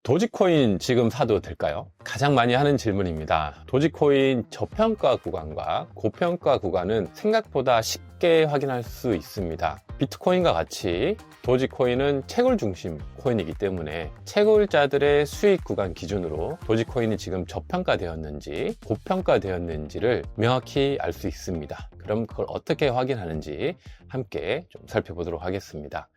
도지코인 지금 사도 될까요? 가장 많이 하는 질문입니다. 도지코인 저평가 구간과 고평가 구간은 생각보다 쉽게 확인할 수 있습니다. 비트코인과 같이 도지코인은 채굴 중심 코인이기 때문에 채굴자들의 수익 구간 기준으로 도지코인이 지금 저평가되었는지 고평가되었는지를 명확히 알 수 있습니다. 그럼 그걸 어떻게 확인하는지 함께 좀 살펴보도록 하겠습니다.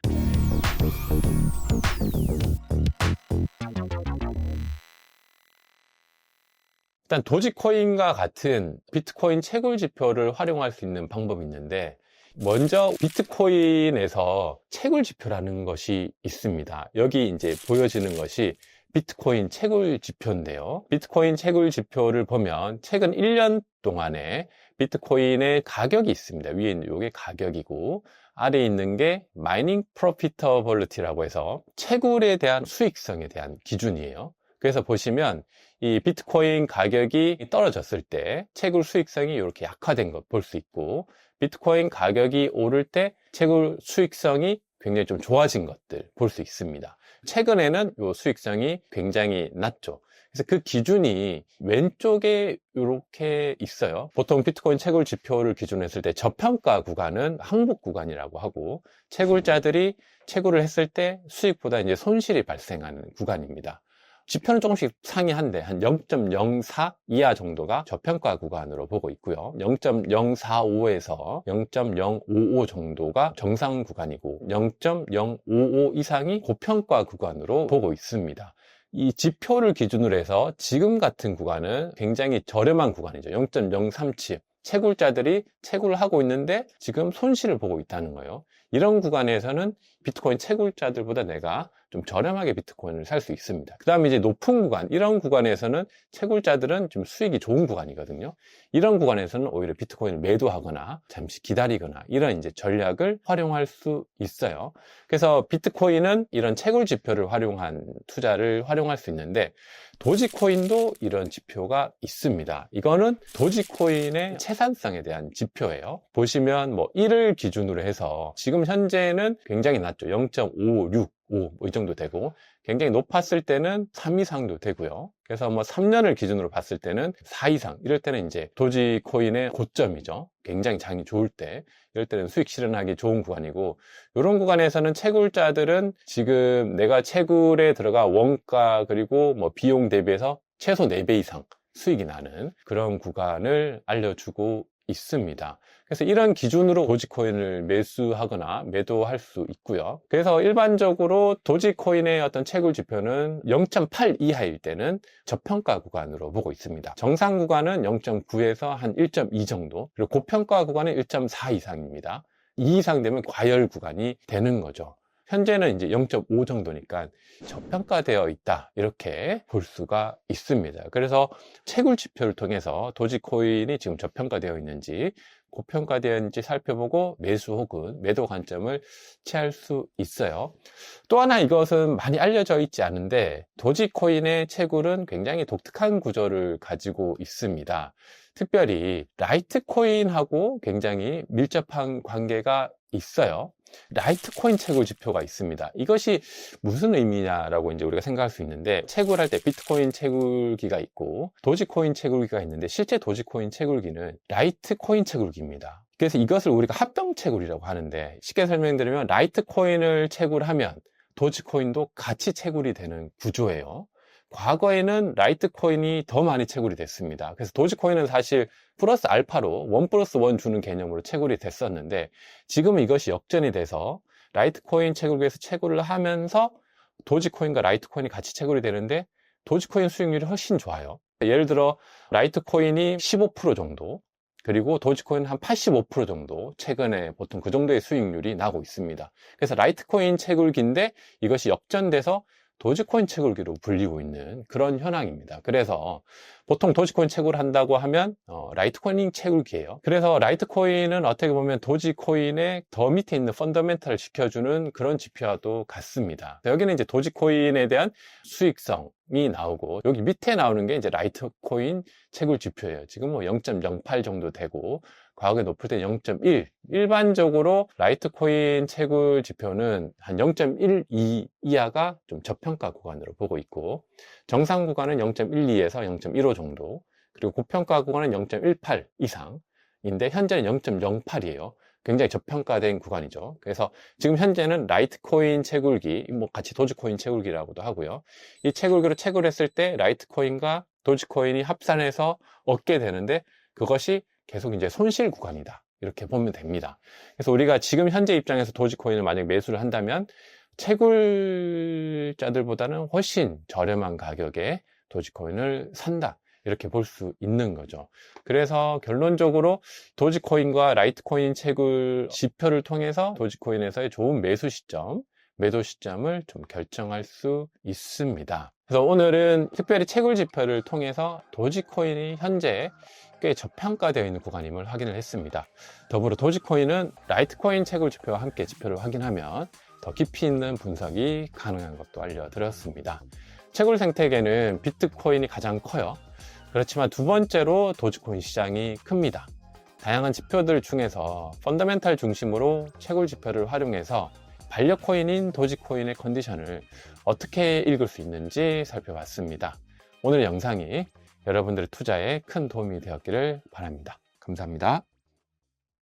일단 도지코인과 같은 비트코인 채굴 지표를 활용할 수 있는 방법이 있는데, 먼저 비트코인에서 채굴 지표라는 것이 있습니다. 여기 이제 보여지는 것이 비트코인 채굴 지표인데요. 비트코인 채굴 지표를 보면 최근 1년 동안에 비트코인의 가격이 있습니다. 위에 있는 이게 가격이고, 아래에 있는 게 마이닝 프로피터블리티라고 해서 채굴에 대한 수익성에 대한 기준이에요. 그래서 보시면 이 비트코인 가격이 떨어졌을 때 채굴 수익성이 이렇게 약화된 것 볼 수 있고, 비트코인 가격이 오를 때 채굴 수익성이 굉장히 좀 좋아진 것들 볼 수 있습니다. 최근에는 이 수익성이 굉장히 낮죠. 그래서 그 기준이 왼쪽에 이렇게 있어요. 보통 비트코인 채굴 지표를 기준으로 했을 때 저평가 구간은 항복 구간이라고 하고, 채굴자들이 채굴을 했을 때 수익보다 이제 손실이 발생하는 구간입니다. 지표는 조금씩 상이한데 한 0.04 이하 정도가 저평가 구간으로 보고 있고요. 0.045에서 0.055 정도가 정상 구간이고, 0.055 이상이 고평가 구간으로 보고 있습니다. 이 지표를 기준으로 해서 지금 같은 구간은 굉장히 저렴한 구간이죠. 0.037. 채굴자들이 채굴을 하고 있는데 지금 손실을 보고 있다는 거예요. 이런 구간에서는 비트코인 채굴자들보다 내가 좀 저렴하게 비트코인을 살 수 있습니다. 그 다음에 이제 높은 구간, 이런 구간에서는 채굴자들은 좀 수익이 좋은 구간이거든요. 이런 구간에서는 오히려 비트코인을 매도하거나 잠시 기다리거나 이런 이제 전략을 활용할 수 있어요. 그래서 비트코인은 이런 채굴 지표를 활용한 투자를 활용할 수 있는데, 도지코인도 이런 지표가 있습니다. 이거는 도지코인의 채산성에 대한 지표예요. 보시면 뭐 1을 기준으로 해서 지금 현재는 굉장히 낮죠. 0.565 이 정도 되고, 굉장히 높았을 때는 3 이상도 되고요. 그래서 뭐 3년을 기준으로 봤을 때는 4 이상, 이럴 때는 이제 도지코인의 고점이죠. 굉장히 장이 좋을 때, 이럴 때는 수익 실현하기 좋은 구간이고, 이런 구간에서는 채굴자들은 지금 내가 채굴에 들어가 원가 그리고 뭐 비용 대비해서 최소 4배 이상 수익이 나는 그런 구간을 알려주고 있습니다. 그래서 이런 기준으로 도지코인을 매수하거나 매도할 수 있고요. 그래서 일반적으로 도지코인의 어떤 채굴 지표는 0.8 이하일 때는 저평가 구간으로 보고 있습니다. 정상 구간은 0.9에서 한 1.2 정도, 그리고 고평가 구간은 1.4 이상입니다. 2 이상 되면 과열 구간이 되는 거죠. 현재는 이제 0.5 정도니까 저평가되어 있다, 이렇게 볼 수가 있습니다. 그래서 채굴 지표를 통해서 도지코인이 지금 저평가되어 있는지 고평가되어 있는지 살펴보고 매수 혹은 매도 관점을 취할 수 있어요. 또 하나, 이것은 많이 알려져 있지 않은데 도지코인의 채굴은 굉장히 독특한 구조를 가지고 있습니다. 특별히 라이트코인하고 굉장히 밀접한 관계가 있어요. 라이트코인 채굴 지표가 있습니다. 이것이 무슨 의미냐라고 이제 우리가 생각할 수 있는데, 채굴할 때 비트코인 채굴기가 있고 도지코인 채굴기가 있는데, 실제 도지코인 채굴기는 라이트코인 채굴기입니다. 그래서 이것을 우리가 합병 채굴이라고 하는데, 쉽게 설명드리면 라이트코인을 채굴하면 도지코인도 같이 채굴이 되는 구조예요. 과거에는 라이트코인이 더 많이 채굴이 됐습니다. 그래서 도지코인은 사실 플러스 알파로 1 플러스 1 주는 개념으로 채굴이 됐었는데, 지금은 이것이 역전이 돼서 라이트코인 채굴기에서 채굴을 하면서 도지코인과 라이트코인이 같이 채굴이 되는데, 도지코인 수익률이 훨씬 좋아요. 예를 들어 라이트코인이 15% 정도, 그리고 도지코인은 한 85% 정도, 최근에 보통 그 정도의 수익률이 나고 있습니다. 그래서 라이트코인 채굴기인데 이것이 역전돼서 도지코인 채굴기로 불리고 있는 그런 현황입니다. 그래서 보통 도지코인 채굴을 한다고 하면 라이트코인 채굴기예요. 그래서 라이트코인은 어떻게 보면 도지코인의 더 밑에 있는 펀더멘탈을 지켜주는 그런 지표와도 같습니다. 여기는 이제 도지코인에 대한 수익성이 나오고, 여기 밑에 나오는 게 이제 라이트코인 채굴 지표예요. 지금 뭐 0.08 정도 되고, 과거에 높을 때 0.1, 일반적으로 라이트코인 채굴 지표는 한 0.12 이하가 좀 저평가 구간으로 보고 있고, 정상 구간은 0.12에서 0.15 정도, 그리고 고평가 구간은 0.18 이상인데 현재는 0.08이에요. 굉장히 저평가된 구간이죠. 그래서 지금 현재는 라이트코인 채굴기, 뭐 같이 도지코인 채굴기라고도 하고요. 이 채굴기로 채굴했을 때 라이트코인과 도지코인이 합산해서 얻게 되는데, 그것이 계속 이제 손실 구간이다, 이렇게 보면 됩니다. 그래서 우리가 지금 현재 입장에서 도지코인을 만약 매수를 한다면 채굴자들보다는 훨씬 저렴한 가격에 도지코인을 산다, 이렇게 볼 수 있는 거죠. 그래서 결론적으로 도지코인과 라이트코인 채굴 지표를 통해서 도지코인에서의 좋은 매수 시점, 매도 시점을 좀 결정할 수 있습니다. 그래서 오늘은 특별히 채굴 지표를 통해서 도지코인이 현재 꽤 저평가되어 있는 구간임을 확인을 했습니다. 더불어 도지코인은 라이트코인 채굴 지표와 함께 지표를 확인하면 더 깊이 있는 분석이 가능한 것도 알려드렸습니다. 채굴 생태계는 비트코인이 가장 커요. 그렇지만 두 번째로 도지코인 시장이 큽니다. 다양한 지표들 중에서 펀더멘탈 중심으로 채굴 지표를 활용해서 반려코인인 도지코인의 컨디션을 어떻게 읽을 수 있는지 살펴봤습니다. 오늘 영상이 여러분들의 투자에 큰 도움이 되었기를 바랍니다. 감사합니다.